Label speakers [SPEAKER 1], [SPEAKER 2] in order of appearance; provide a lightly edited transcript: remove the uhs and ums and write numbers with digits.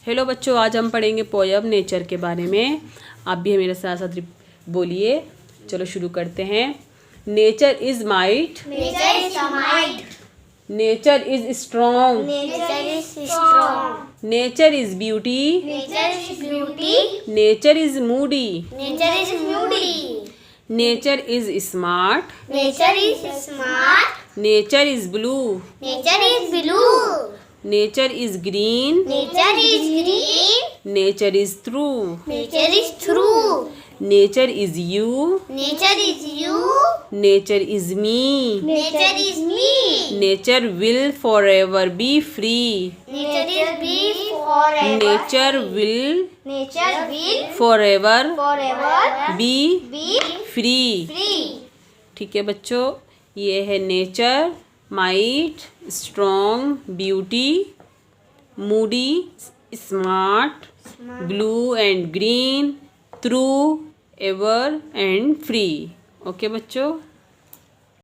[SPEAKER 1] Hello बच्चों, आज हम पढ़ेंगे पोयम नेचर के बारे में। आप भी मेरे साथ साथ बोलिए। चलो शुरू करते हैं। Nature is might,
[SPEAKER 2] Nature is might.
[SPEAKER 1] Nature is strong,
[SPEAKER 2] Nature is strong.
[SPEAKER 1] Nature is beauty,
[SPEAKER 2] Nature is beauty.
[SPEAKER 1] Nature is Moody,
[SPEAKER 2] Nature is moody.
[SPEAKER 1] Nature is smart,
[SPEAKER 2] Nature is smart.
[SPEAKER 1] Nature is blue,
[SPEAKER 2] Nature is blue.
[SPEAKER 1] Nature is green,
[SPEAKER 2] Nature is green.
[SPEAKER 1] Nature is true,
[SPEAKER 2] Nature is true.
[SPEAKER 1] Nature is you,
[SPEAKER 2] Nature is you.
[SPEAKER 1] Nature is me,
[SPEAKER 2] Nature is me.
[SPEAKER 1] Nature will forever B free,
[SPEAKER 2] Nature is be forever.
[SPEAKER 1] Nature will
[SPEAKER 2] Nature will
[SPEAKER 1] forever
[SPEAKER 2] forever
[SPEAKER 1] be
[SPEAKER 2] be
[SPEAKER 1] free.
[SPEAKER 2] free.
[SPEAKER 1] ठीक है बच्चों, ये है nature, might, strong, beauty, moody, smart, blue and green, true, ever and free. Okay बच्चों।